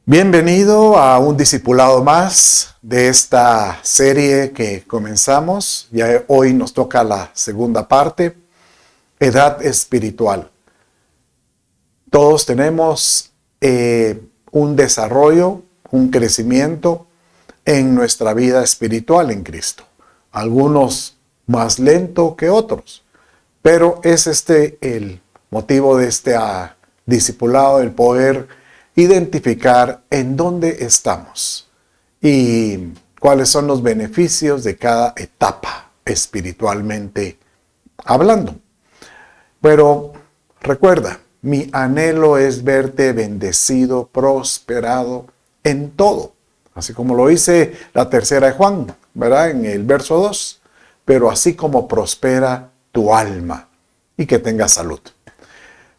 Bienvenido a un discipulado más de esta serie que comenzamos. Ya hoy nos toca la segunda parte, edad espiritual. Todos tenemos un desarrollo, un crecimiento en nuestra vida espiritual en Cristo. Algunos más lento que otros, pero es el motivo de este discipulado, el poder identificar en dónde estamos y cuáles son los beneficios de cada etapa espiritualmente hablando. Pero recuerda, mi anhelo es verte bendecido, prosperado en todo, así como lo dice la tercera de Juan, ¿verdad? En el verso 2, pero así como prospera tu alma y que tengas salud.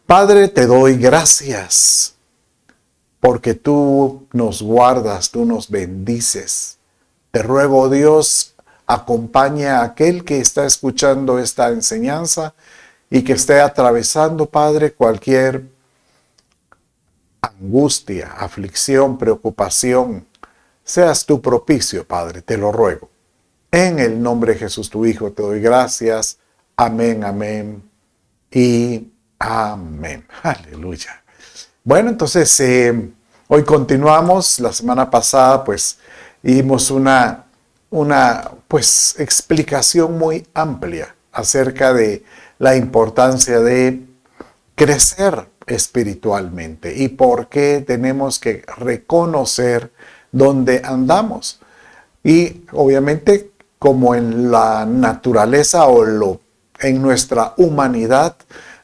Padre, te doy gracias porque tú nos guardas, tú nos bendices. Te ruego, Dios, acompaña a aquel que está escuchando esta enseñanza y que esté atravesando, Padre, cualquier angustia, aflicción, preocupación. Seas tú propicio, Padre, te lo ruego. En el nombre de Jesús, tu Hijo, te doy gracias. Amén, amén y amén. Aleluya. Bueno, entonces hoy continuamos. La semana pasada pues dimos una explicación muy amplia acerca de la importancia de crecer espiritualmente y por qué tenemos que reconocer dónde andamos. Y obviamente como en la naturaleza en nuestra humanidad,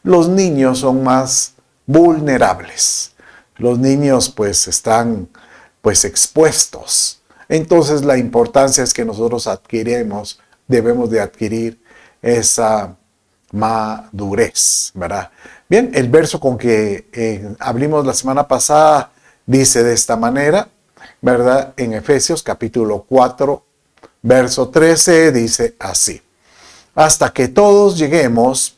los niños son más vulnerables. Los niños pues están expuestos. Entonces la importancia es que nosotros debemos de adquirir esa madurez, ¿verdad? Bien, el verso con que abrimos la semana pasada dice de esta manera, ¿verdad? En Efesios capítulo 4, verso 13 dice así: hasta que todos lleguemos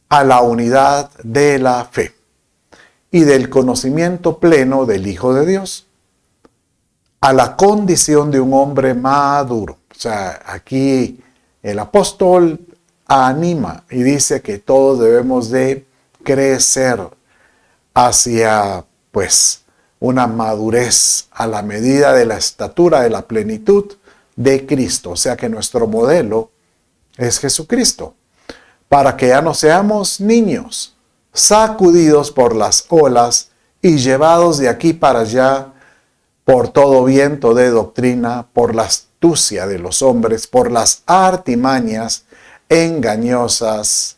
a la unidad de la fe y del conocimiento pleno del Hijo de Dios, a la condición de un hombre maduro. O sea, aquí el apóstol anima y dice que todos debemos de crecer hacia, una madurez a la medida de la estatura de la plenitud de Cristo. O sea que nuestro modelo es Jesucristo, para que ya no seamos niños, sacudidos por las olas y llevados de aquí para allá por todo viento de doctrina, por la astucia de los hombres, por las artimañas engañosas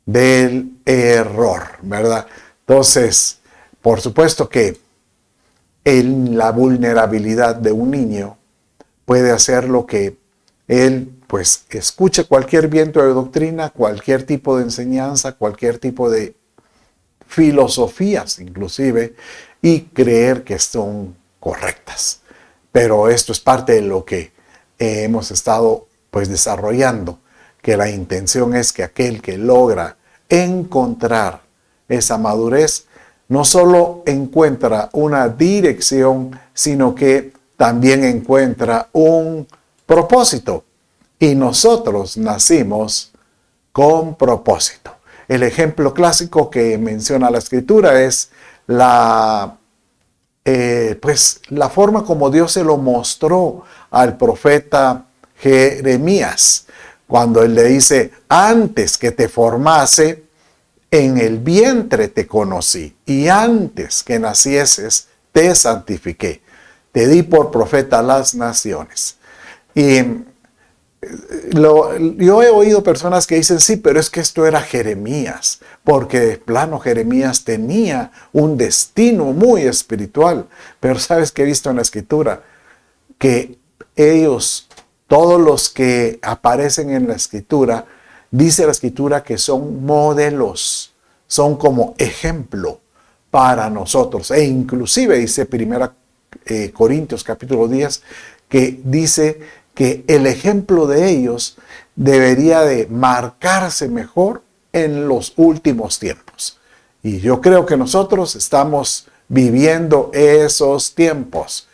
del error, ¿verdad? Entonces, por supuesto que la vulnerabilidad de un niño puede hacer lo que él escuche cualquier viento de doctrina, cualquier tipo de enseñanza, cualquier tipo de filosofías inclusive, y creer que son correctas. Pero esto es parte de lo que hemos estado desarrollando, que la intención es que aquel que logra encontrar esa madurez, no solo encuentra una dirección, sino que también encuentra un propósito. Y nosotros nacimos con propósito. El ejemplo clásico que menciona la Escritura es la forma como Dios se lo mostró al profeta Jeremías, cuando él le dice: antes que te formase, en el vientre te conocí, y antes que nacieses, te santifiqué. Te di por profeta a las naciones. Y yo he oído personas que dicen: sí, pero es que esto era Jeremías, porque de plano Jeremías tenía un destino muy espiritual. Pero ¿sabes qué he visto en la Escritura? Que todos los que aparecen en la Escritura, dice la Escritura que son modelos, son como ejemplo para nosotros. E inclusive dice 1 Corintios capítulo 10, que dice que el ejemplo de ellos debería de marcarse mejor en los últimos tiempos. Y yo creo que nosotros estamos viviendo esos tiempos.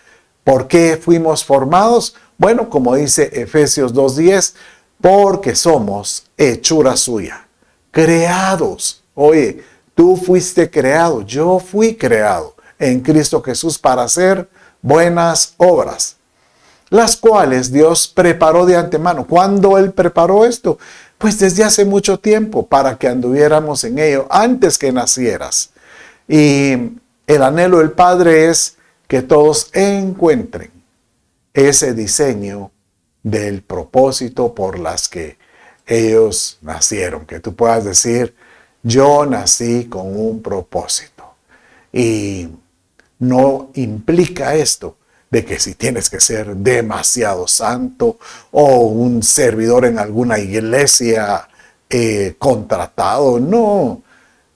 ¿Por qué fuimos formados? Bueno, como dice Efesios 2:10, porque somos hechura suya, creados. Oye, tú fuiste creado, yo fui creado en Cristo Jesús para hacer buenas obras, las cuales Dios preparó de antemano. ¿Cuándo Él preparó esto? Pues desde hace mucho tiempo, para que anduviéramos en ello antes que nacieras. Y el anhelo del Padre es que todos encuentren ese diseño del propósito por las que ellos nacieron. Que tú puedas decir, yo nací con un propósito. Y no implica esto de que si tienes que ser demasiado santo o un servidor en alguna iglesia contratado. No,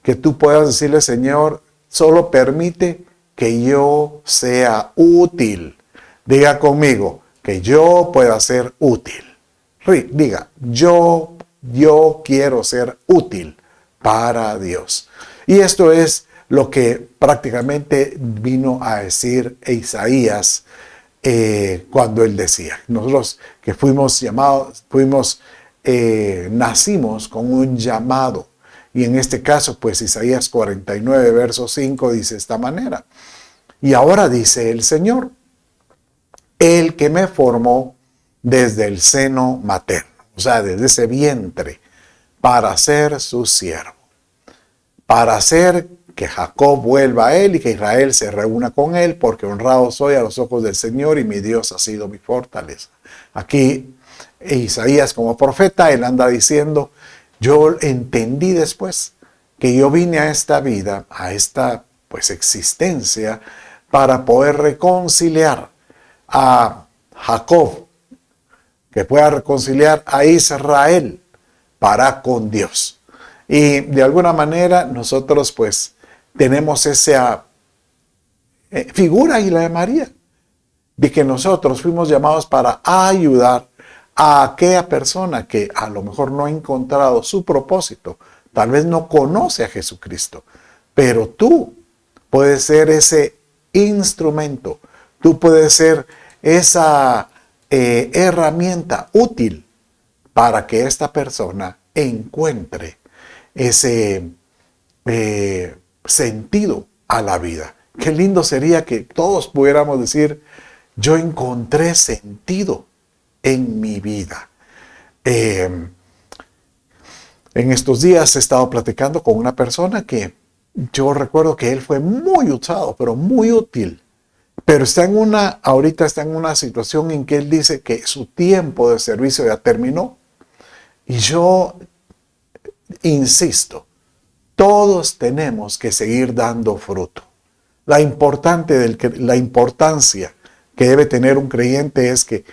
que tú puedas decirle, Señor, solo permite que yo sea útil. Diga conmigo, que yo pueda ser útil. Diga, yo quiero ser útil para Dios. Y esto es lo que prácticamente vino a decir Isaías cuando él decía, nosotros que fuimos llamados, nacimos con un llamado. Y en este caso, pues Isaías 49, verso 5 dice de esta manera. Y ahora dice el Señor, el que me formó desde el seno materno, o sea, desde ese vientre, para ser su siervo, para hacer que Jacob vuelva a él y que Israel se reúna con él, porque honrado soy a los ojos del Señor y mi Dios ha sido mi fortaleza. Aquí Isaías como profeta, él anda diciendo, yo entendí después que yo vine a esta vida, a esta pues existencia, para poder reconciliar a Jacob, que pueda reconciliar a Israel para con Dios. Y de alguna manera nosotros pues tenemos esa figura y la de María, de que nosotros fuimos llamados para ayudar a aquella persona que a lo mejor no ha encontrado su propósito, tal vez no conoce a Jesucristo, pero tú puedes ser ese instrumento, tú puedes ser esa herramienta útil para que esta persona encuentre ese sentido a la vida. Qué lindo sería que todos pudiéramos decir, yo encontré sentido en mi vida. En estos días he estado platicando con una persona que yo recuerdo que él fue muy usado, pero muy útil. Pero ahorita está en una situación en que él dice que su tiempo de servicio ya terminó. Y yo insisto, todos tenemos que seguir dando fruto. La importancia que debe tener un creyente es que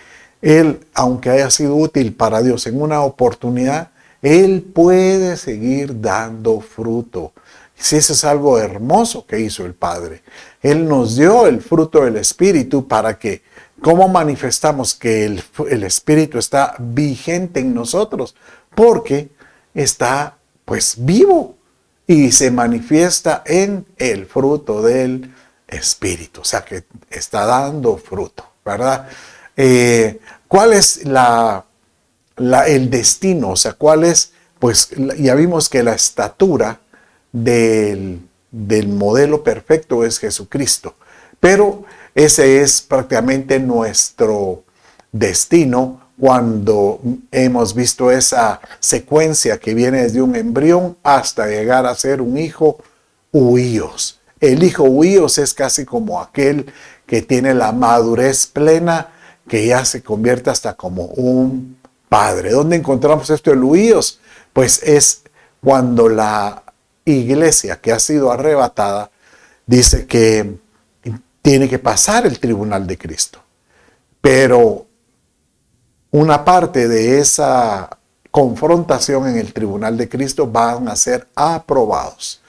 él, aunque haya sido útil para Dios en una oportunidad, él puede seguir dando fruto. Si eso es algo hermoso que hizo el Padre. Él nos dio el fruto del Espíritu para que, ¿cómo manifestamos que el Espíritu está vigente en nosotros? Porque está pues vivo y se manifiesta en el fruto del Espíritu. O sea que está dando fruto, ¿verdad? ¿Cuál es el destino? O sea, ¿cuál es? Pues ya vimos que la estatura del modelo perfecto es Jesucristo. Pero ese es prácticamente nuestro destino cuando hemos visto esa secuencia que viene desde un embrión hasta llegar a ser un hijo huíos. El hijo huíos es casi como aquel que tiene la madurez plena, que ya se convierte hasta como un padre. ¿Dónde encontramos esto en huíos? Pues es cuando la iglesia que ha sido arrebatada dice que tiene que pasar el tribunal de Cristo. Pero una parte de esa confrontación en el tribunal de Cristo van a ser aprobados.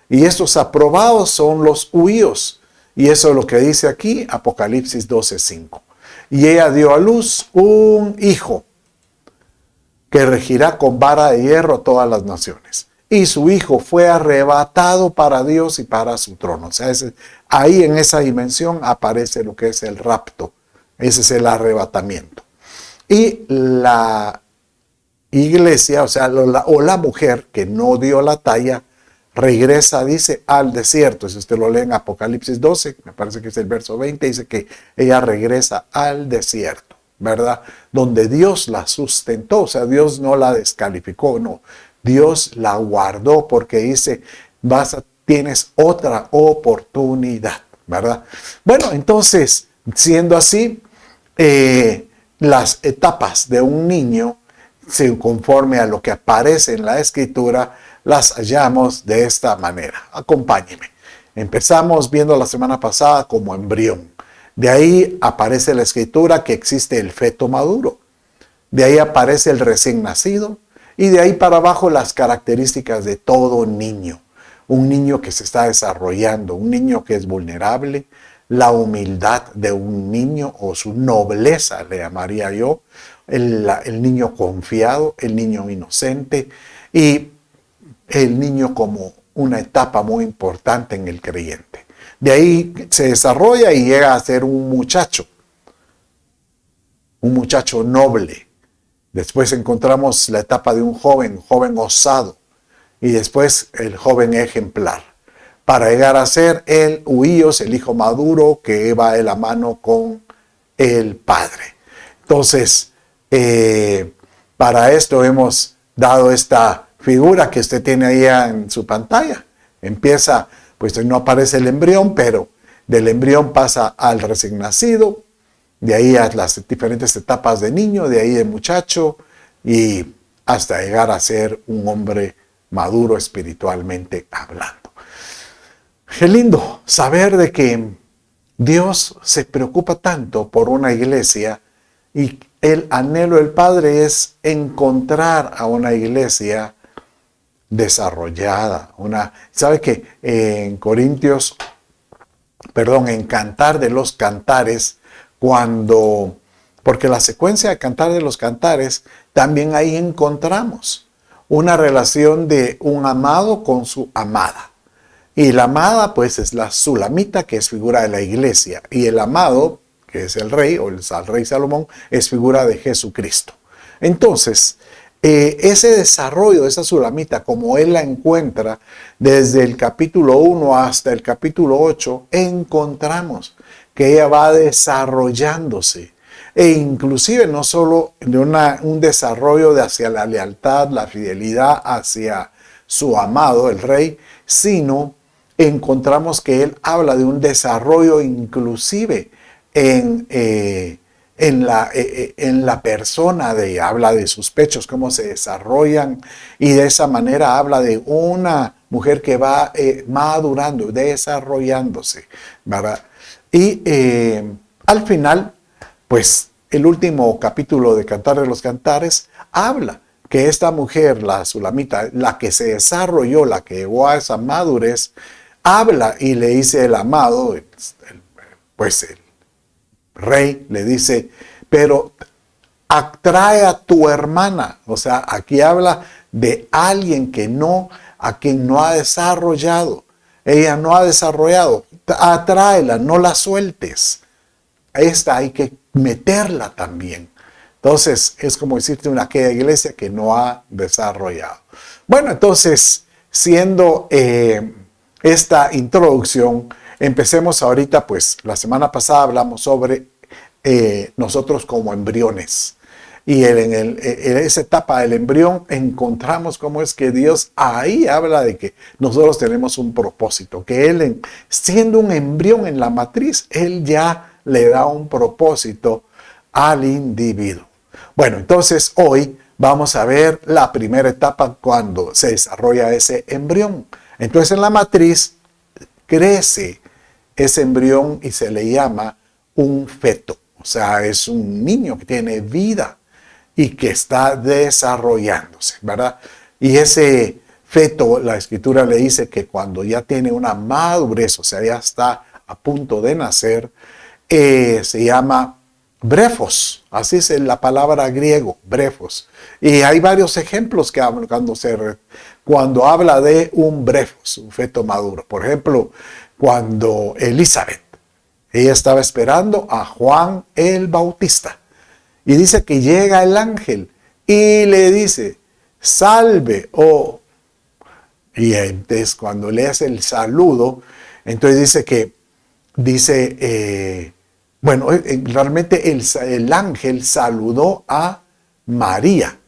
Y estos aprobados son los huíos. Y eso es lo que dice aquí Apocalipsis 12:5. Y ella dio a luz un hijo que regirá con vara de hierro todas las naciones. y su hijo fue arrebatado para Dios y para su trono. O sea, ahí en esa dimensión aparece lo que es el rapto. Ese es el arrebatamiento. Y la iglesia, o sea, la mujer que no dio la talla, regresa, dice, al desierto. Si usted lo lee en Apocalipsis 12, me parece que es el verso 20, dice que ella regresa al desierto, ¿verdad? Donde Dios la sustentó, o sea, Dios no la descalificó, no. Dios la guardó porque dice, tienes otra oportunidad, ¿verdad? Bueno, entonces, siendo así, las etapas de un niño, conforme a lo que aparece en la Escritura, las hallamos de esta manera. Acompáñeme. Empezamos viendo la semana pasada como embrión. De ahí aparece la Escritura que existe el feto maduro. De ahí aparece el recién nacido. Y de ahí para abajo las características de todo niño. Un niño que se está desarrollando, un niño que es vulnerable, la humildad de un niño o su nobleza, le llamaría yo, el niño confiado, el niño inocente y el niño como una etapa muy importante en el creyente. De ahí se desarrolla y llega a ser un muchacho noble. Después encontramos la etapa de un joven osado, y después el joven ejemplar, para llegar a ser el huíos, el hijo maduro que va de la mano con el padre. Entonces, para esto hemos dado esta figura que usted tiene ahí en su pantalla. Empieza, pues no aparece el embrión, pero del embrión pasa al recién nacido, de ahí a las diferentes etapas de niño, de ahí de muchacho, y hasta llegar a ser un hombre maduro espiritualmente hablando. Qué lindo saber de que Dios se preocupa tanto por una iglesia, y el anhelo del Padre es encontrar a una iglesia desarrollada. ¿Sabe que en en Cantar de los Cantares, porque la secuencia de Cantar de los Cantares, también ahí encontramos una relación de un amado con su amada. Y la amada, pues, es la Sulamita, que es figura de la iglesia. Y el amado, que es el rey, o el rey Salomón, es figura de Jesucristo. Entonces, ese desarrollo de esa Sulamita, como él la encuentra, desde el capítulo 1 hasta el capítulo 8, encontramos que ella va desarrollándose. E inclusive no solo de un desarrollo hacia la lealtad, la fidelidad hacia su amado, el rey, sino encontramos que él habla de un desarrollo inclusive en la persona, habla de sus pechos, cómo se desarrollan, y de esa manera habla de una mujer que va madurando, desarrollándose, ¿verdad? Y al final, pues el último capítulo de Cantar de los Cantares habla que esta mujer, la Sulamita, la que se desarrolló, la que llegó a esa madurez, habla y le dice el amado, pues el rey le dice, pero atrae a tu hermana. O sea, aquí habla de alguien a quien no ha desarrollado. Ella no ha desarrollado. Atráela, no la sueltes. Esta hay que meterla también. Entonces, es como decirte aquella iglesia que no ha desarrollado. Bueno, entonces, siendo esta introducción, empecemos ahorita, pues la semana pasada hablamos sobre nosotros como embriones. Y en esa etapa del embrión encontramos cómo es que Dios ahí habla de que nosotros tenemos un propósito, que Él, siendo un embrión en la matriz, Él ya le da un propósito al individuo. Bueno, entonces hoy vamos a ver la primera etapa cuando se desarrolla ese embrión. Entonces en la matriz crece ese embrión y se le llama un feto. O sea, es un niño que tiene vida y que está desarrollándose, ¿verdad? Y ese feto, la Escritura le dice que cuando ya tiene una madurez, o sea, ya está a punto de nacer, se llama brefos, así es la palabra griego, brefos. Y hay varios ejemplos que hablan cuando habla de un brefos, un feto maduro. Por ejemplo, cuando Elizabeth, ella estaba esperando a Juan el Bautista. Y dice que llega el ángel y le dice, salve, oh. Y entonces cuando le hace el saludo, entonces realmente el ángel saludó a María,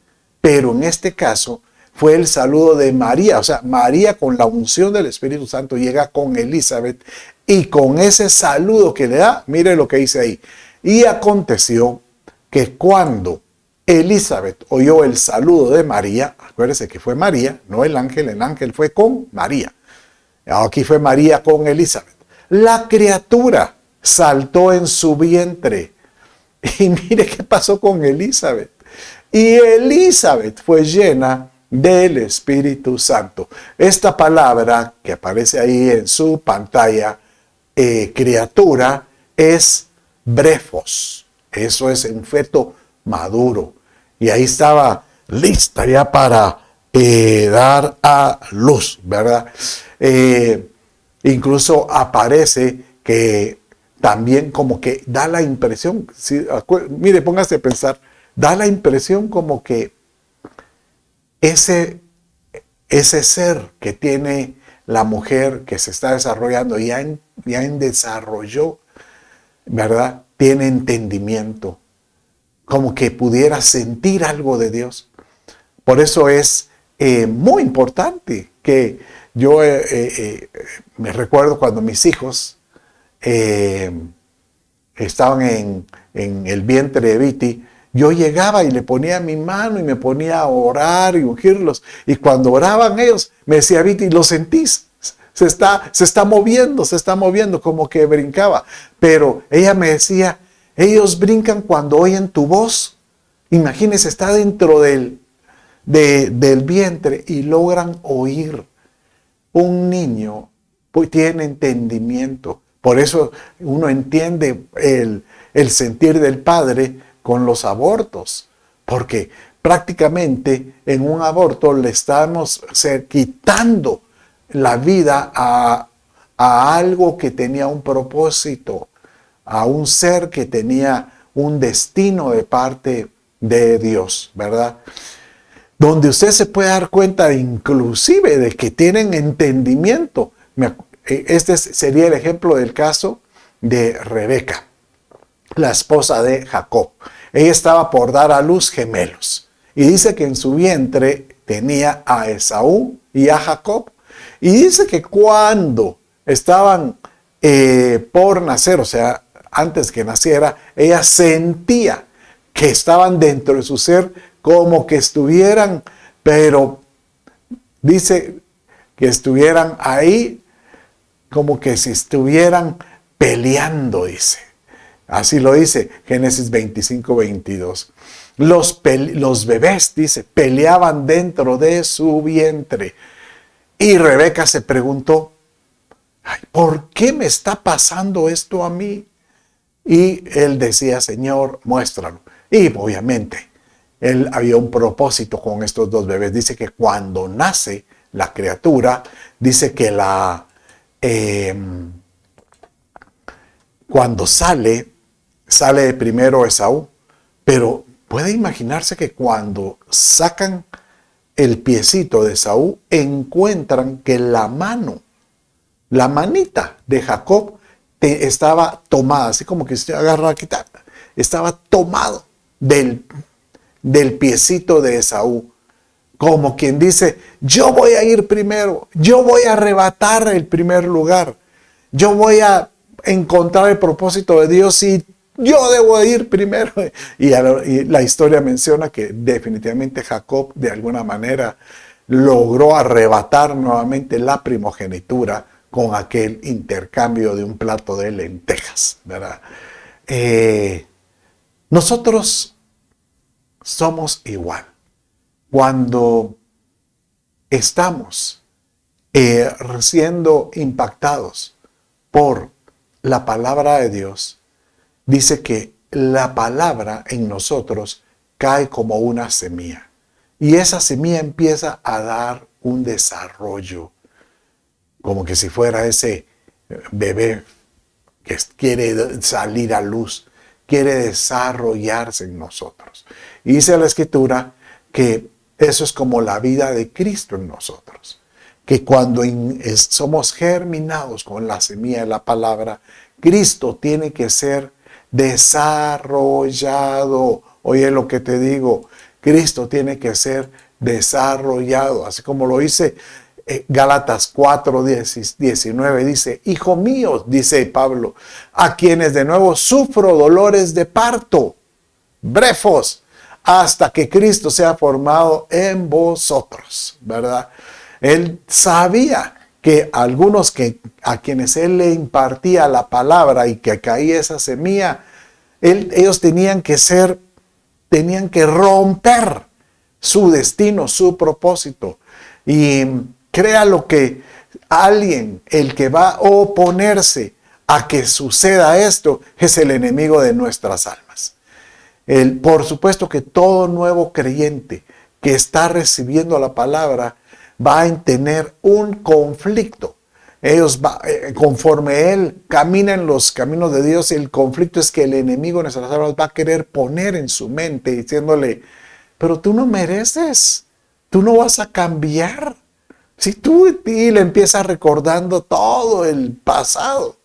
pero en este caso fue el saludo de María, o sea, María con la unción del Espíritu Santo llega con Elizabeth y con ese saludo que le da, mire lo que dice ahí. Y aconteció que cuando Elizabeth oyó el saludo de María, acuérdese que fue María, no el ángel fue con María. Aquí fue María con Elizabeth. La criatura saltó en su vientre. Y mire qué pasó con Elizabeth. Y Elizabeth fue llena del Espíritu Santo. Esta palabra que aparece ahí en su pantalla, criatura, es brefos. Eso es un feto maduro. Y ahí estaba lista ya para dar a luz, ¿verdad? Incluso aparece que también como que da la impresión, mire, póngase a pensar, da la impresión como que ese ser que tiene la mujer que se está desarrollando, ya en desarrollo, ¿verdad? Tiene entendimiento, como que pudiera sentir algo de Dios. Por eso es muy importante que yo me recuerdo cuando mis hijos estaban en el vientre de Viti, yo llegaba y le ponía mi mano y me ponía a orar y ungirlos. Y cuando oraban ellos, me decía, Viti, ¿lo sentís? Se está moviendo, como que brincaba. Pero ella me decía, ellos brincan cuando oyen tu voz. Imagínense, está dentro del vientre y logran oír. Un niño pues tiene entendimiento. Por eso uno entiende el sentir del padre con los abortos. Porque prácticamente en un aborto le estamos quitando la vida a algo que tenía un propósito, a un ser que tenía un destino de parte de Dios, ¿verdad? Donde usted se puede dar cuenta inclusive de que tienen entendimiento. Este sería el ejemplo del caso de Rebeca, la esposa de Jacob. Ella estaba por dar a luz gemelos. Y dice que en su vientre tenía a Esaú y a Jacob. Y dice que cuando estaban por nacer, o sea, antes que naciera, ella sentía que estaban dentro de su ser como que estuvieran, pero dice que estuvieran ahí como que si estuvieran peleando, dice. Así lo dice Génesis 25-22. Los bebés, dice, peleaban dentro de su vientre. Y Rebeca se preguntó, ay, ¿por qué me está pasando esto a mí? Y él decía, Señor, muéstralo. Y obviamente, él había un propósito con estos dos bebés. Dice que cuando nace la criatura, dice que cuando sale primero Esaú. Pero puede imaginarse que cuando sacan el piecito de Esaú, encuentran que la manita de Jacob estaba tomada, así como que se agarra aquí, estaba tomado del piecito de Esaú. Como quien dice, yo voy a ir primero, yo voy a arrebatar el primer lugar, yo voy a encontrar el propósito de Dios y yo debo ir primero. Y la historia menciona que definitivamente Jacob de alguna manera logró arrebatar nuevamente la primogenitura con aquel intercambio de un plato de lentejas, ¿verdad? Nosotros somos igual. Cuando estamos siendo impactados por la palabra de Dios, dice que la palabra en nosotros cae como una semilla. Y esa semilla empieza a dar un desarrollo, como que si fuera ese bebé que quiere salir a luz, quiere desarrollarse en nosotros. Y dice la Escritura que eso es como la vida de Cristo en nosotros. Que cuando somos germinados con la semilla de la palabra, Cristo tiene que ser desarrollado. Oye lo que te digo, Cristo tiene que ser desarrollado, así como lo dice Gálatas 4:19, dice: hijo mío, dice Pablo, a quienes de nuevo sufro dolores de parto, brefos, hasta que Cristo sea formado en vosotros, ¿verdad? Él sabía que algunos a quienes él le impartía la palabra y que caía esa semilla, ellos tenían que romper su destino, su propósito. Y créalo que alguien, el que va a oponerse a que suceda esto, es el enemigo de nuestras almas. Por supuesto que todo nuevo creyente que está recibiendo la palabra va a tener un conflicto. Conforme él camina en los caminos de Dios, el conflicto es que el enemigo de nuestras almas va a querer poner en su mente diciéndole: pero tú no mereces, tú no vas a cambiar. Si tú y le empiezas recordando todo el pasado.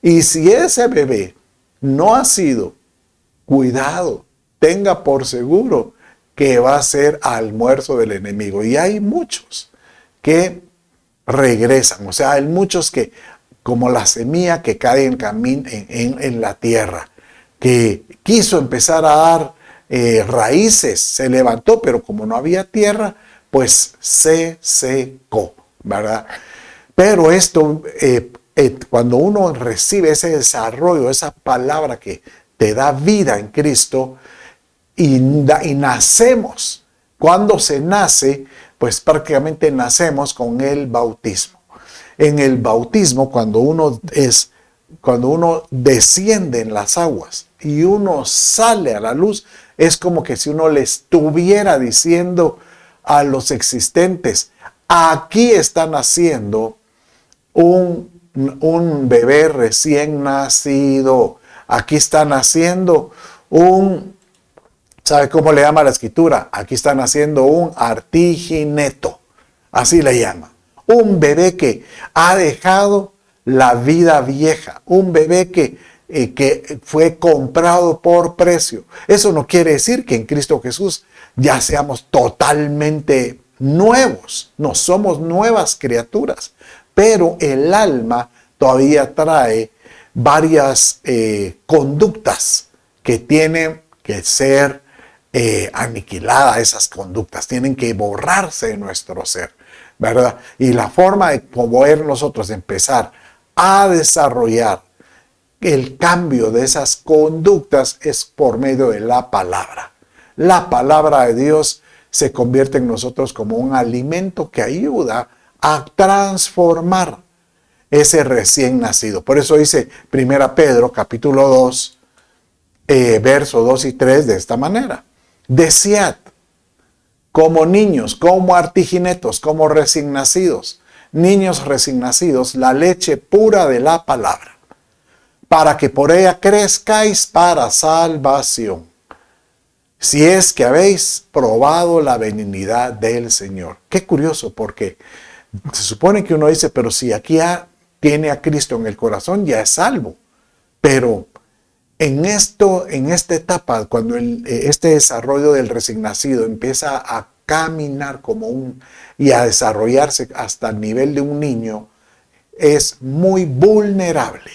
Y si ese bebé no ha sido cuidado, tenga por seguro que va a ser almuerzo del enemigo. Y hay muchos que regresan, o sea, hay muchos que, como la semilla que cae en la tierra, que quiso empezar a dar raíces, se levantó, pero como no había tierra, pues se secó, ¿verdad? Pero esto, cuando uno recibe ese desarrollo, esa palabra que te da vida en Cristo, y nacemos. Cuando se nace, pues prácticamente nacemos con el bautismo. En el bautismo, cuando uno desciende en las aguas y uno sale a la luz, es como que si uno le estuviera diciendo a los existentes: aquí está naciendo un bebé recién nacido. Aquí está naciendo ¿sabe cómo le llama la Escritura? Aquí está naciendo un artigineto. Así le llama. Un bebé que ha dejado la vida vieja. Un bebé que fue comprado por precio. Eso no quiere decir que en Cristo Jesús ya seamos totalmente nuevos. No somos nuevas criaturas. Pero el alma todavía trae varias conductas que tienen que ser aniquiladas. Esas conductas tienen que borrarse de nuestro ser, ¿verdad? Y la forma de poder nosotros empezar a desarrollar el cambio de esas conductas es por medio de la palabra. La palabra de Dios se convierte en nosotros como un alimento que ayuda a transformar ese recién nacido. Por eso dice 1 Pedro capítulo 2, verso 2 y 3 de esta manera: desead como niños, como artiginetos, como recién nacidos, niños recién nacidos, la leche pura de la palabra, para que por ella crezcáis para salvación, si es que habéis probado la benignidad del Señor. Qué curioso, porque se supone que uno dice: pero si aquí tiene a Cristo en el corazón, ya es salvo. Pero en esta etapa, cuando este desarrollo del recién nacido empieza a caminar y a desarrollarse hasta el nivel de un niño, es muy vulnerable.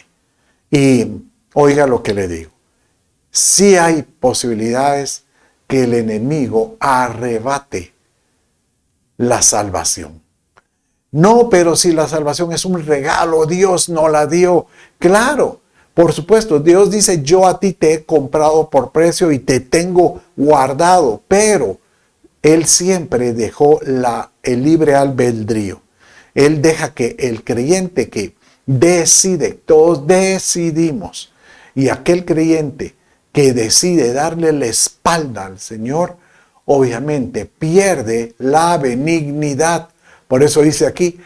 Y oiga lo que le digo: sí hay posibilidades que el enemigo arrebate la salvación. No, pero si la salvación es un regalo, Dios no la dio. Claro, por supuesto, Dios dice: yo a ti te he comprado por precio y te tengo guardado. Pero Él siempre dejó el libre albedrío. Él deja que el creyente que decide, todos decidimos, y aquel creyente que decide darle la espalda al Señor, obviamente pierde la benignidad. Por eso dice aquí,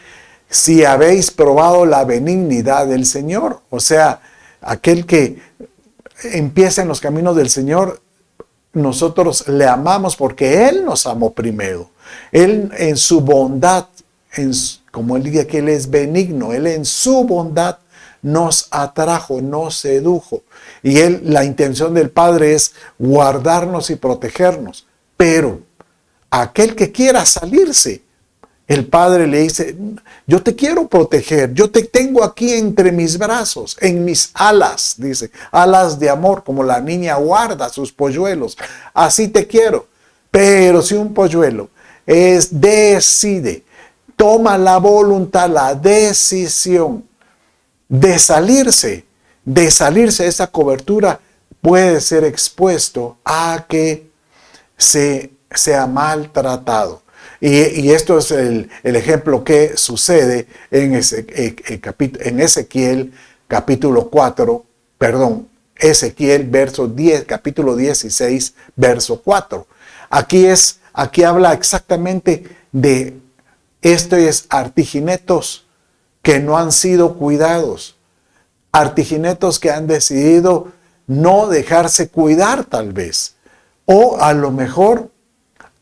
si habéis probado la benignidad del Señor, o sea, aquel que empieza en los caminos del Señor, nosotros le amamos porque Él nos amó primero. Él en su bondad, como Él dice que Él es benigno, Él en su bondad nos atrajo, nos sedujo. Y la intención del Padre es guardarnos y protegernos. Pero aquel que quiera salirse, el Padre le dice, yo te quiero proteger, yo te tengo aquí entre mis brazos, en mis alas, dice, alas de amor, como la niña guarda sus polluelos, así te quiero. Pero si un polluelo decide, toma la voluntad, la decisión de salirse de esa cobertura, puede ser expuesto a que sea maltratado. Y esto es el ejemplo que sucede en Ezequiel capítulo 4, Ezequiel capítulo 16, verso 4. Aquí habla exactamente de estos artiginetos que no han sido cuidados, artiginetos que han decidido no dejarse cuidar tal vez, o a lo mejor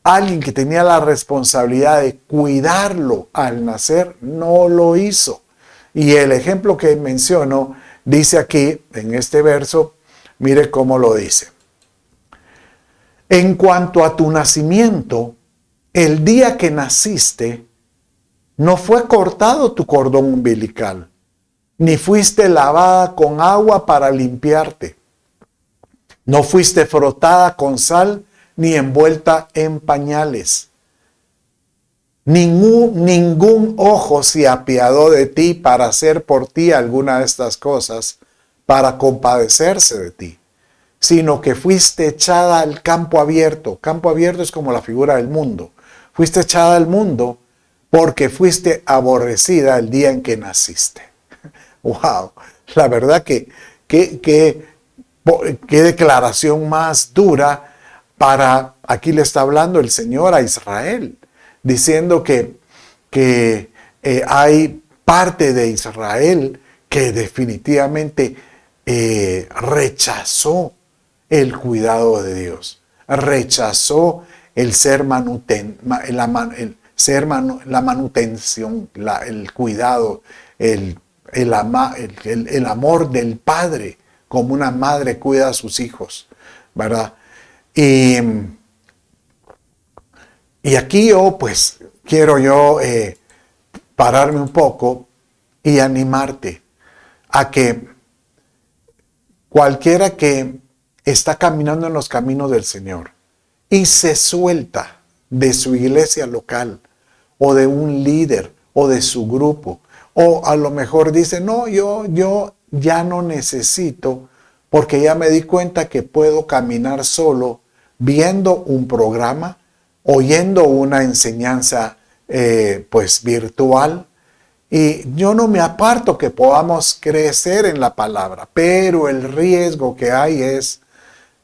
alguien que tenía la responsabilidad de cuidarlo al nacer no lo hizo. Y el ejemplo que menciono dice aquí en este verso, mire cómo lo dice. En cuanto a tu nacimiento, el día que naciste, no fue cortado tu cordón umbilical, ni fuiste lavada con agua para limpiarte. No fuiste frotada con sal, ni envuelta en pañales. Ningún ojo se apiadó de ti para hacer por ti alguna de estas cosas, para compadecerse de ti, sino que fuiste echada al campo abierto. Campo abierto es como la figura del mundo. Fuiste echada al mundo porque fuiste aborrecida el día en que naciste. ¡Wow! La verdad que qué declaración más dura. Aquí le está hablando el Señor a Israel, diciendo que hay parte de Israel que definitivamente rechazó el cuidado de Dios, rechazó el ser la manutención, el cuidado, el amor del Padre, como una madre cuida a sus hijos, ¿verdad? Y aquí quiero pararme un poco y animarte a que cualquiera que está caminando en los caminos del Señor y se suelta de su iglesia local o de un líder o de su grupo, o a lo mejor dice, no, yo ya no necesito porque ya me di cuenta que puedo caminar solo viendo un programa, oyendo una enseñanza virtual, y yo no me aparto que podamos crecer en la palabra, pero el riesgo que hay es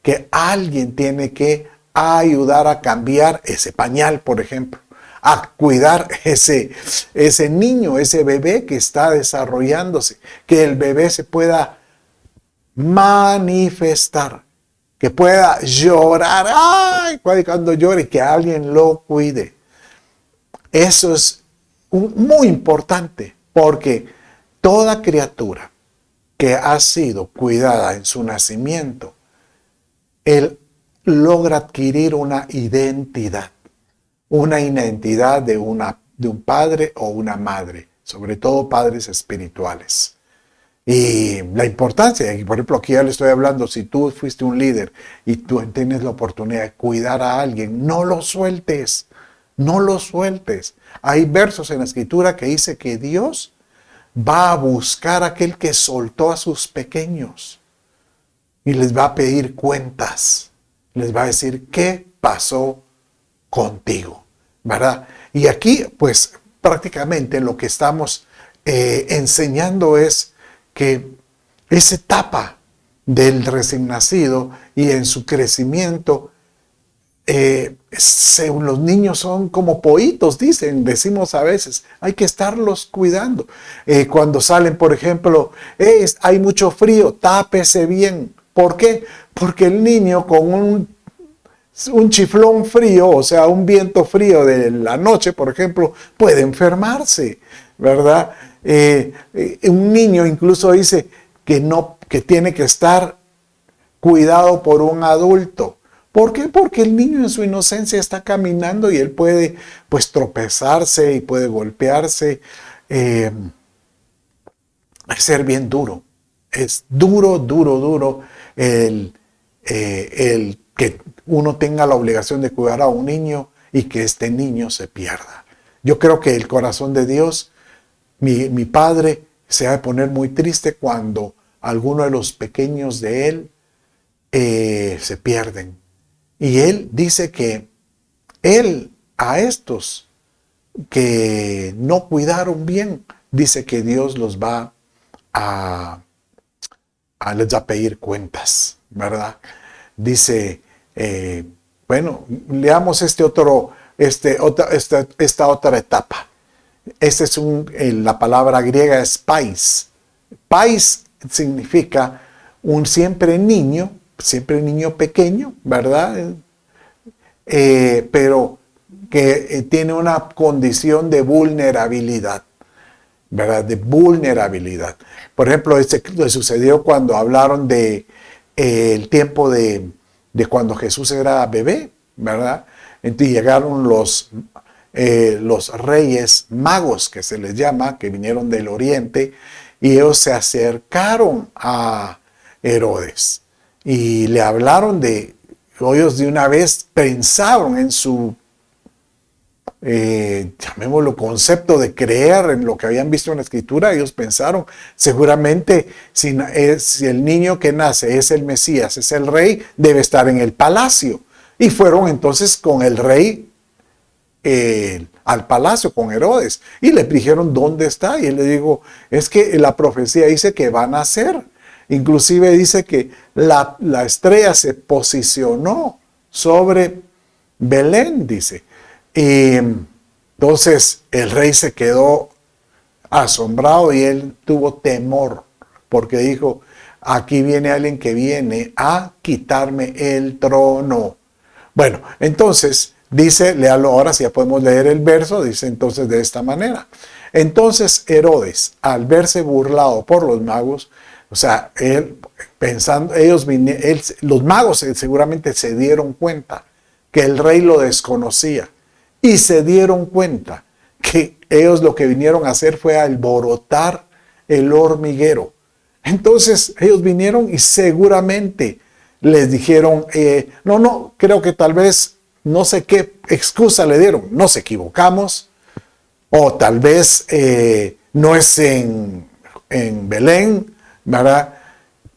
que alguien tiene que ayudar a cambiar ese pañal, por ejemplo, a cuidar ese niño, ese bebé que está desarrollándose, que el bebé se pueda manifestar, que pueda llorar, cuando llore, que alguien lo cuide. Eso es muy importante, porque toda criatura que ha sido cuidada en su nacimiento, él logra adquirir una identidad de un padre o una madre, sobre todo padres espirituales. Y la importancia, y por ejemplo aquí ya le estoy hablando, si tú fuiste un líder y tú tienes la oportunidad de cuidar a alguien, no lo sueltes, no lo sueltes. Hay versos en la Escritura que dice que Dios va a buscar a aquel que soltó a sus pequeños y les va a pedir cuentas, les va a decir qué pasó contigo, ¿verdad? Y aquí pues prácticamente lo que estamos enseñando es que esa etapa del recién nacido y en su crecimiento. Los niños son como pollitos, decimos a veces, hay que estarlos cuidando. Cuando salen, por ejemplo, hay mucho frío, tápese bien. ¿Por qué? Porque el niño con un chiflón frío, o sea, un viento frío de la noche, por ejemplo, puede enfermarse, ¿verdad? Un niño incluso dice que tiene que estar cuidado por un adulto. ¿Por qué? Porque el niño en su inocencia está caminando y él puede, pues, tropezarse y puede golpearse, ser bien duro. Es duro, duro, duro el que uno tenga la obligación de cuidar a un niño y que este niño se pierda. Yo creo que el corazón de Dios, mi padre, se ha de poner muy triste cuando alguno de los pequeños de él se pierden. Y él dice que él a estos que no cuidaron bien, dice que Dios los va les va a pedir cuentas, ¿verdad? Dice, bueno, leamos esta otra etapa. La palabra griega es pais. Pais significa un siempre niño pequeño, ¿verdad? Pero que tiene una condición de vulnerabilidad, ¿verdad? De vulnerabilidad. Por ejemplo, sucedió cuando hablaron de el tiempo de cuando Jesús era bebé, ¿verdad? Entonces llegaron los reyes magos, que se les llama, que vinieron del oriente, y ellos se acercaron a Herodes y le hablaron ellos de una vez pensaron en su llamémoslo concepto de creer en lo que habían visto en la escritura. Ellos pensaron seguramente si el niño que nace es el Mesías, es el rey, debe estar en el palacio, y fueron entonces con el rey al palacio, con Herodes, y le dijeron dónde está, y él le dijo, es que la profecía dice que va a nacer. Inclusive dice que la estrella se posicionó sobre Belén, dice. Y entonces el rey se quedó asombrado y él tuvo temor, porque dijo, aquí viene alguien que viene a quitarme el trono. Bueno, entonces dice, léalo ahora, si ya podemos leer el verso, dice entonces de esta manera. Entonces Herodes, al verse burlado por los magos, o sea, él pensando, los magos seguramente se dieron cuenta que el rey lo desconocía y se dieron cuenta que ellos lo que vinieron a hacer fue a alborotar el hormiguero. Entonces ellos vinieron y seguramente les dijeron, no, creo que tal vez, no sé qué excusa le dieron, nos equivocamos, o tal vez no es en Belén, ¿verdad?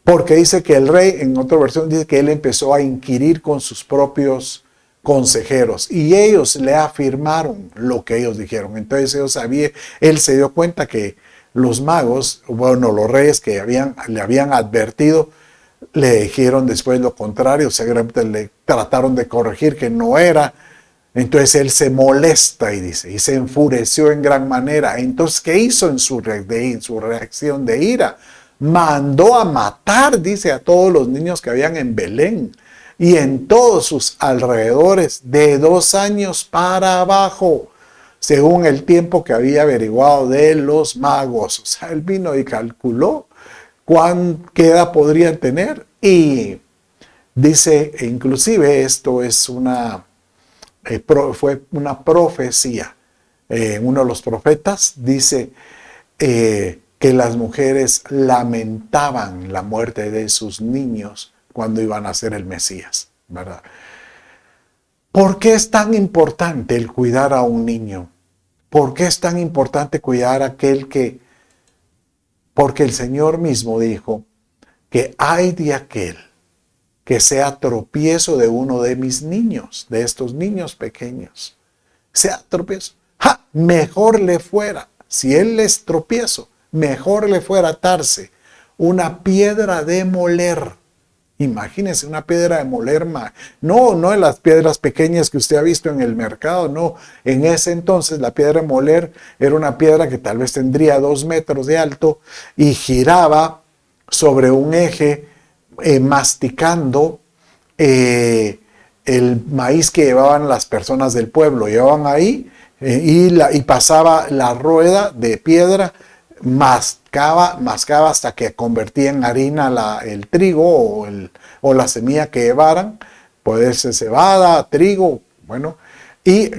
Porque dice que el rey, en otra versión dice que él empezó a inquirir con sus propios consejeros y ellos le afirmaron lo que ellos dijeron. Entonces él se dio cuenta que los magos, bueno, los reyes que le habían advertido, le dijeron después lo contrario, seguramente le trataron de corregir que no era. Entonces él se molesta y se enfureció en gran manera. Entonces, ¿qué hizo en su reacción de ira? Mandó a matar, dice, a todos los niños que habían en Belén y en todos sus alrededores de 2 años para abajo, según el tiempo que había averiguado de los magos. O sea, él vino y calculó qué edad podrían tener. Y dice, inclusive esto es fue una profecía. Uno de los profetas dice que las mujeres lamentaban la muerte de sus niños cuando iban a ser el Mesías, ¿verdad? ¿Por qué es tan importante el cuidar a un niño? ¿Por qué es tan importante cuidar a porque el Señor mismo dijo que ay de aquel que sea tropiezo de uno de mis niños, de estos niños pequeños, sea tropiezo. Mejor le fuera, si él es tropiezo, mejor le fuera atarse una piedra de moler. Imagínense una piedra de moler, no de las piedras pequeñas que usted ha visto en el mercado, no. En ese entonces la piedra de moler era una piedra que tal vez tendría 2 metros de alto y giraba sobre un eje masticando el maíz que llevaban las personas del pueblo. Llevaban ahí y pasaba la rueda de piedra, mascaba hasta que convertía en harina el trigo o la semilla que llevaran, puede ser cebada, trigo, bueno, y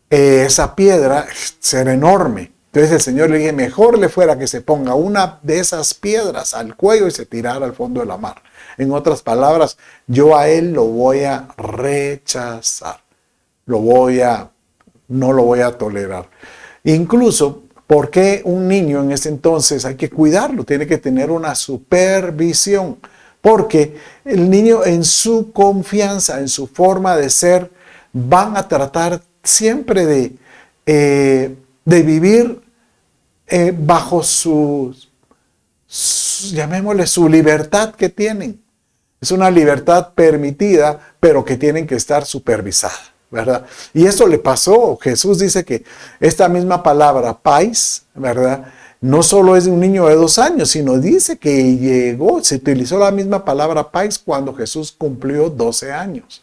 esa piedra era enorme. Entonces el Señor le dije, mejor le fuera que se ponga una de esas piedras al cuello y se tirara al fondo de la mar. En otras palabras, yo a él lo voy a rechazar, no lo voy a tolerar. Incluso, ¿por qué un niño en ese entonces hay que cuidarlo? Tiene que tener una supervisión, porque el niño en su confianza, en su forma de ser, van a tratar siempre de vivir bajo llamémosle su libertad que tienen. Es una libertad permitida, pero que tienen que estar supervisada, ¿verdad? Y eso le pasó. Jesús dice que esta misma palabra, pais, ¿verdad? No solo es de un niño de 2 años, sino dice que se utilizó la misma palabra pais cuando Jesús cumplió 12 años.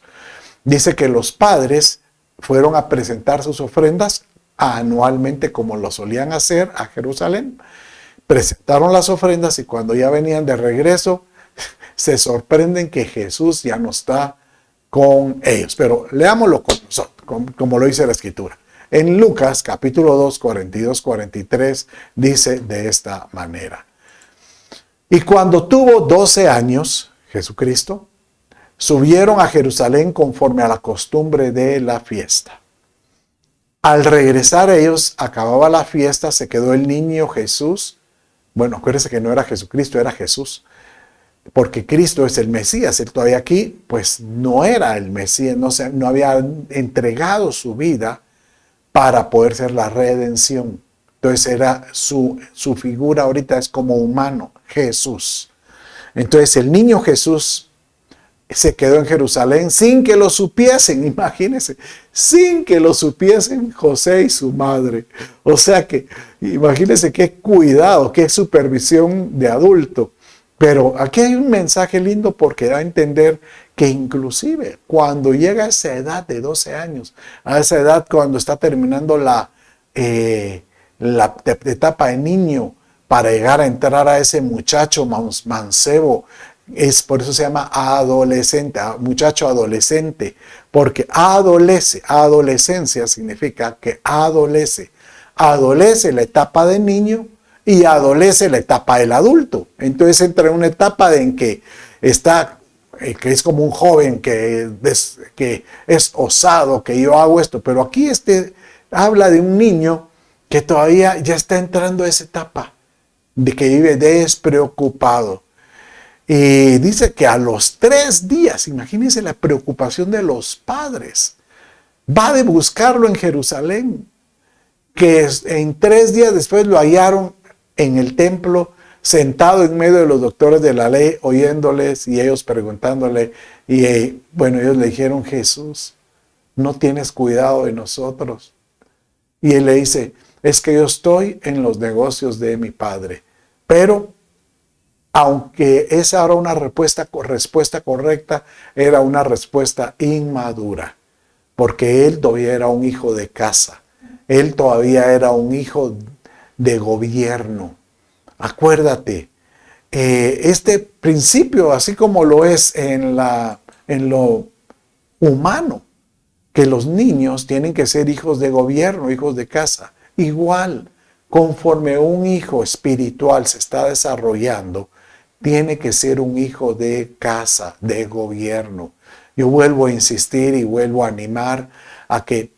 Dice que los padres fueron a presentar sus ofrendas anualmente como lo solían hacer a Jerusalén. Presentaron las ofrendas y cuando ya venían de regreso, se sorprenden que Jesús ya no está con ellos. Pero leámoslo con nosotros, como lo dice la Escritura. En Lucas capítulo 2, 42-43 dice de esta manera. Y cuando tuvo 12 años, Jesucristo, subieron a Jerusalén conforme a la costumbre de la fiesta. Al regresar ellos, acababa la fiesta, se quedó el niño Jesús. Bueno, acuérdense que no era Jesucristo, era Jesús. Porque Cristo es el Mesías. Él todavía aquí, pues no era el Mesías, no había entregado su vida para poder ser la redención. Entonces era su figura ahorita es como humano, Jesús. Entonces el niño Jesús se quedó en Jerusalén sin que lo supiesen, imagínense, sin que lo supiesen José y su madre. O sea que, imagínense qué cuidado, qué supervisión de adulto. Pero aquí hay un mensaje lindo porque da a entender que inclusive cuando llega a esa edad de 12 años, a esa edad cuando está terminando la etapa de niño para llegar a entrar a ese muchacho mancebo, por eso se llama adolescente, muchacho adolescente, porque adolescencia significa que adolece la etapa de niño y adolece la etapa del adulto. Entonces entra en una etapa en que está, que es como un joven que es osado, que yo hago esto, pero aquí habla de un niño que todavía ya está entrando a esa etapa, de que vive despreocupado. Y dice que a los 3 días, imagínense la preocupación de los padres, va de buscarlo en Jerusalén, que en 3 días después lo hallaron en el templo, sentado en medio de los doctores de la ley, oyéndoles y ellos preguntándole. Y bueno, ellos le dijeron, Jesús, no tienes cuidado de nosotros. Y él le dice, es que yo estoy en los negocios de mi padre. Pero, aunque esa era una respuesta correcta, era una respuesta inmadura. Porque él todavía era un hijo de casa. Él todavía era un hijo de gobierno. Acuérdate, este principio, así como lo es en lo humano, que los niños tienen que ser hijos de gobierno, hijos de casa. Igual, conforme un hijo espiritual se está desarrollando, tiene que ser un hijo de casa, de gobierno. Yo vuelvo a insistir y vuelvo a animar a que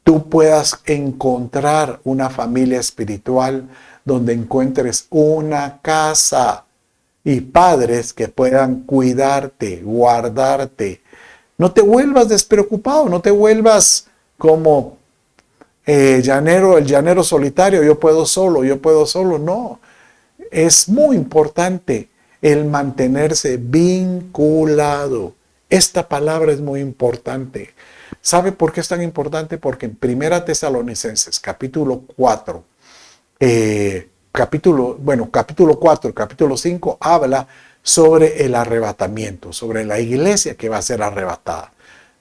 tú puedas encontrar una familia espiritual donde encuentres una casa y padres que puedan cuidarte, guardarte. No te vuelvas despreocupado, no te vuelvas como el llanero solitario, yo puedo solo, no. es muy importante el mantenerse vinculado. Esta palabra es muy importante. ¿Sabe por qué es tan importante? Porque en Primera Tesalonicenses, capítulo 4, capítulo 4, capítulo 5, habla sobre el arrebatamiento, sobre la iglesia que va a ser arrebatada.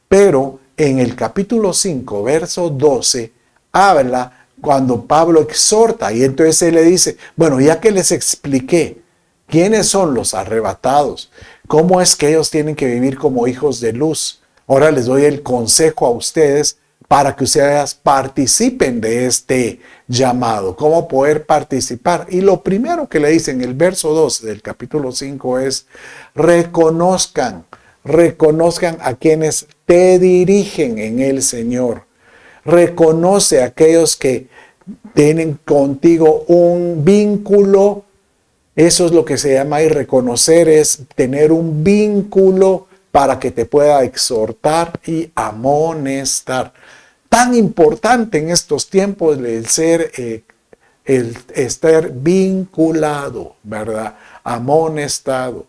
Pero en el capítulo 5, verso 12, habla cuando Pablo exhorta y entonces él le dice, bueno, ya que les expliqué quiénes son los arrebatados, cómo es que ellos tienen que vivir como hijos de luz, ahora les doy el consejo a ustedes para que ustedes participen de este llamado, cómo poder participar. Y lo primero que le dice en el verso 12 del capítulo 5 es, reconozcan a quienes te dirigen en el Señor. Reconoce a aquellos que tienen contigo un vínculo. Eso es lo que se llama, y reconocer es tener un vínculo para que te pueda exhortar y amonestar. Tan importante en estos tiempos el estar vinculado, ¿verdad? Amonestado.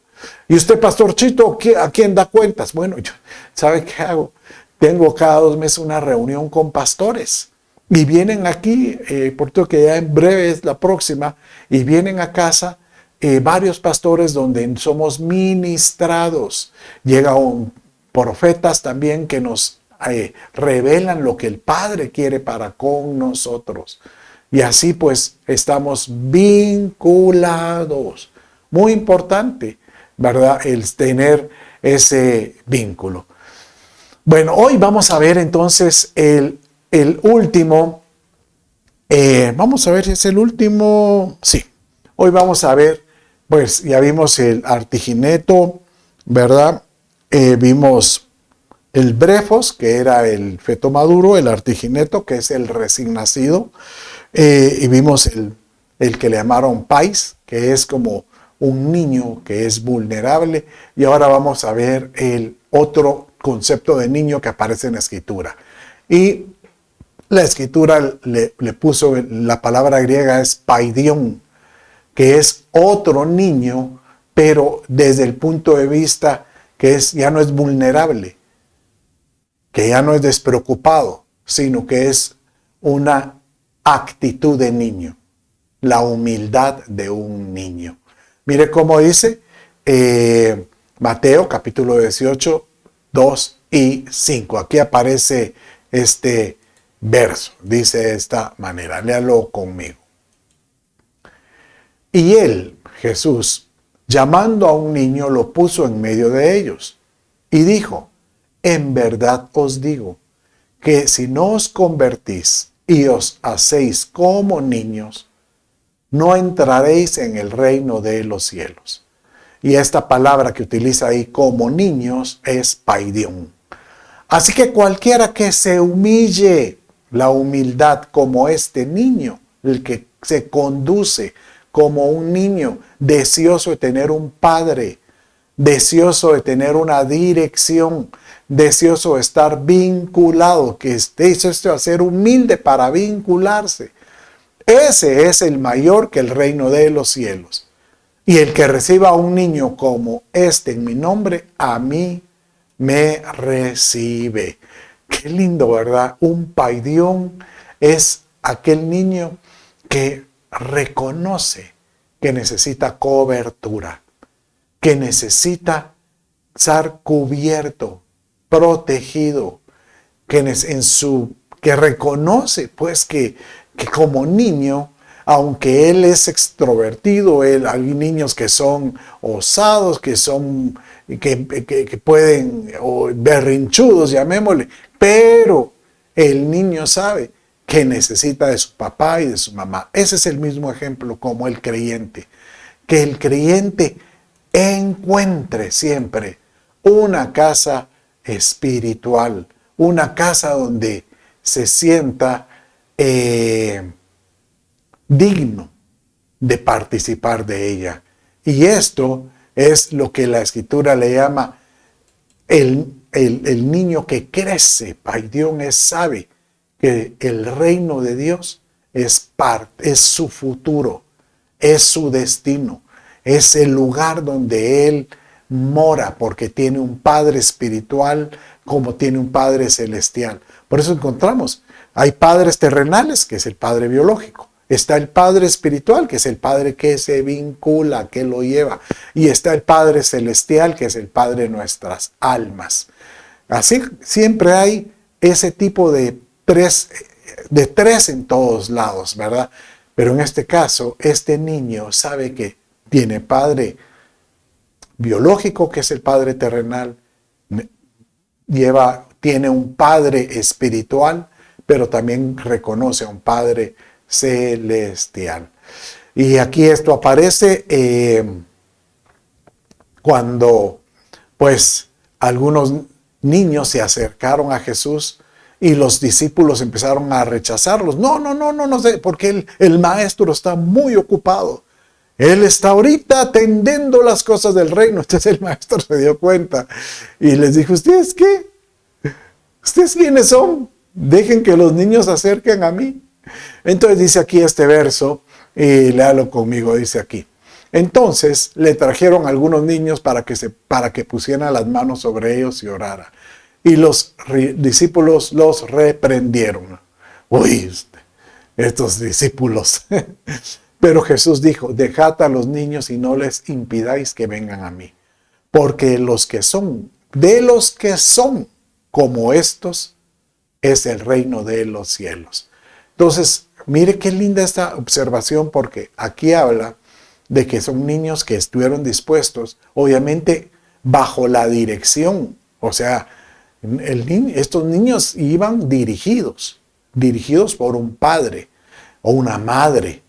Y usted, Pastor Chito, ¿a quién da cuentas? Bueno, ¿sabe qué hago? Tengo cada 2 meses una reunión con pastores. Y vienen aquí, por todo que ya en breve es la próxima, y vienen a casa varios pastores donde somos ministrados. Llegan profetas también que nos revelan lo que el Padre quiere para con nosotros. Y así pues estamos vinculados. Muy importante, ¿verdad? El tener ese vínculo. Bueno, hoy vamos a ver entonces el último. Vamos a ver si es el último. Sí, hoy vamos a ver, pues ya vimos el artigineto, ¿verdad? Vimos el brefos, que era el feto maduro, el artigineto, que es el recién nacido, y vimos el que le llamaron pais, que es como un niño que es vulnerable, y ahora vamos a ver el otro concepto de niño que aparece en la escritura. Y la escritura le puso, la palabra griega es paidion, que es otro niño, pero desde el punto de vista que ya no es vulnerable, que ya no es despreocupado, sino que es una actitud de niño, la humildad de un niño. Mire cómo dice Mateo capítulo 18, 2 y 5. Aquí aparece este verso, dice de esta manera, léalo conmigo. Y él, Jesús, llamando a un niño, lo puso en medio de ellos y dijo, en verdad os digo que si no os convertís y os hacéis como niños, no entraréis en el reino de los cielos. Y esta palabra que utiliza ahí como niños es paidion. Así que cualquiera que se humille, la humildad como este niño, el que se conduce como un niño, deseoso de tener un padre, deseoso de tener una dirección, deseoso de estar vinculado, que esté dispuesto a ser humilde para vincularse. Ese es el mayor que el reino de los cielos. Y el que reciba a un niño como este en mi nombre, a mí me recibe. Qué lindo, ¿verdad? Un paidión es aquel niño que reconoce que necesita cobertura, que necesita ser cubierto, protegido, que reconoce pues que como niño, aunque él es extrovertido, hay niños que son osados, que pueden, o berrinchudos, llamémosle, pero el niño sabe que necesita de su papá y de su mamá. Ese es el mismo ejemplo como el creyente, que el creyente encuentre siempre una casa espiritual, una casa donde se sienta digno de participar de ella. Y esto es lo que la escritura le llama el niño que crece. Paidión sabe que el reino de Dios es su futuro, es su destino, es el lugar donde Él mora, porque tiene un Padre espiritual como tiene un Padre celestial. Por eso encontramos, hay padres terrenales, que es el Padre biológico. Está el Padre espiritual, que es el Padre que se vincula, que lo lleva. Y está el Padre celestial, que es el Padre de nuestras almas. Así siempre hay ese tipo de tres en todos lados, ¿verdad? Pero en este caso, este niño sabe que tiene padre biológico, que es el padre terrenal, tiene un padre espiritual, pero también reconoce a un padre celestial. Y aquí esto aparece cuando, pues, algunos niños se acercaron a Jesús y los discípulos empezaron a rechazarlos. No sé, porque el maestro está muy ocupado. Él está ahorita atendiendo las cosas del reino. Entonces el maestro se dio cuenta y les dijo, ¿ustedes qué? ¿Ustedes quiénes son? Dejen que los niños se acerquen a mí. Entonces dice aquí este verso, y léalo conmigo, dice aquí. Entonces le trajeron algunos niños para que pusieran las manos sobre ellos y orara. Y los discípulos los reprendieron. Uy, estos discípulos. Pero Jesús dijo, dejad a los niños y no les impidáis que vengan a mí. Porque de los que son como estos, es el reino de los cielos. Entonces, mire qué linda esta observación, porque aquí habla de que son niños que estuvieron dispuestos, obviamente bajo la dirección, o sea, estos niños iban dirigidos por un padre o una madre.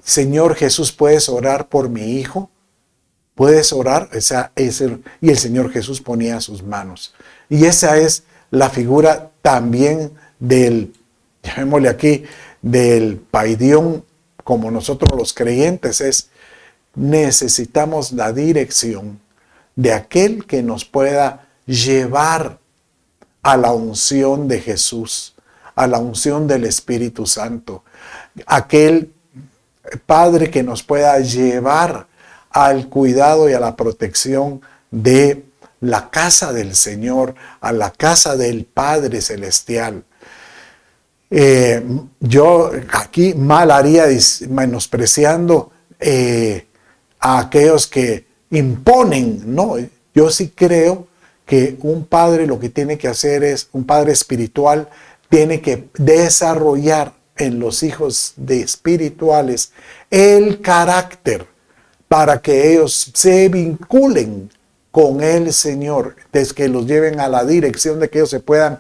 Señor Jesús, ¿puedes orar por mi hijo? ¿Puedes orar? Y el Señor Jesús ponía sus manos. Y esa es la figura también llamémosle aquí, del paidión, como nosotros los creyentes, necesitamos la dirección de aquel que nos pueda llevar a la unción de Jesús, a la unción del Espíritu Santo, aquel Padre que nos pueda llevar al cuidado y a la protección de la casa del Señor, a la casa del Padre Celestial. Yo aquí mal haría menospreciando a aquellos que imponen, ¿no? Yo sí creo que un padre lo que tiene que hacer un padre espiritual, tiene que desarrollar en los hijos espirituales el carácter para que ellos se vinculen con el Señor, desde que los lleven a la dirección de que ellos se puedan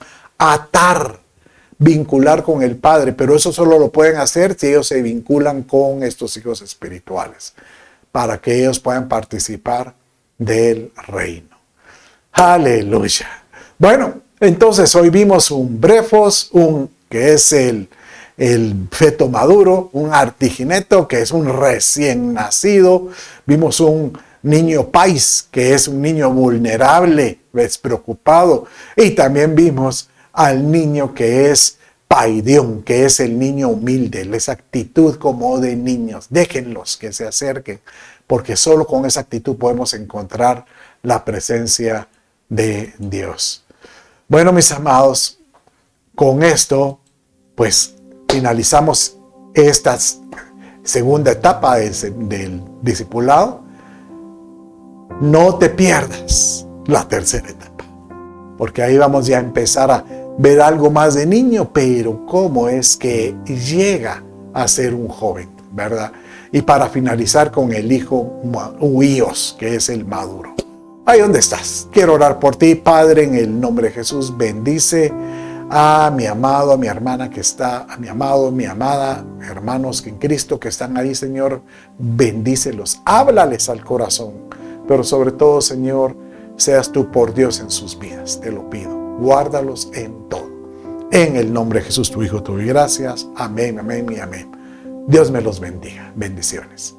vincular con el Padre, pero eso solo lo pueden hacer si ellos se vinculan con estos hijos espirituales, para que ellos puedan participar del reino. Aleluya. Bueno, entonces hoy vimos un brefos, que es el feto maduro, un artigineto, que es un recién nacido. Vimos un niño pais, que es un niño vulnerable, despreocupado. Y también vimos al niño que es paidión, que es el niño humilde, esa actitud como de niños. Déjenlos que se acerquen, porque solo con esa actitud podemos encontrar la presencia de Dios. Bueno, mis amados, con esto, pues finalizamos esta segunda etapa del discipulado. No te pierdas la tercera etapa, porque ahí vamos ya a empezar a ver algo más de niño, pero cómo es que llega a ser un joven, ¿verdad? Y para finalizar con el hijo huíos, que es el maduro. Ahí donde estás, quiero orar por ti, Padre, en el nombre de Jesús. Bendice a mi amado, a mi hermana que está, a mi amado, mi amada, hermanos en Cristo que están ahí, Señor. Bendícelos, háblales al corazón, pero sobre todo, Señor, seas tú por Dios en sus vidas, te lo pido. Guárdalos en todo. En el nombre de Jesús, tu Hijo, te doy gracias. Amén, amén y amén. Dios me los bendiga. Bendiciones.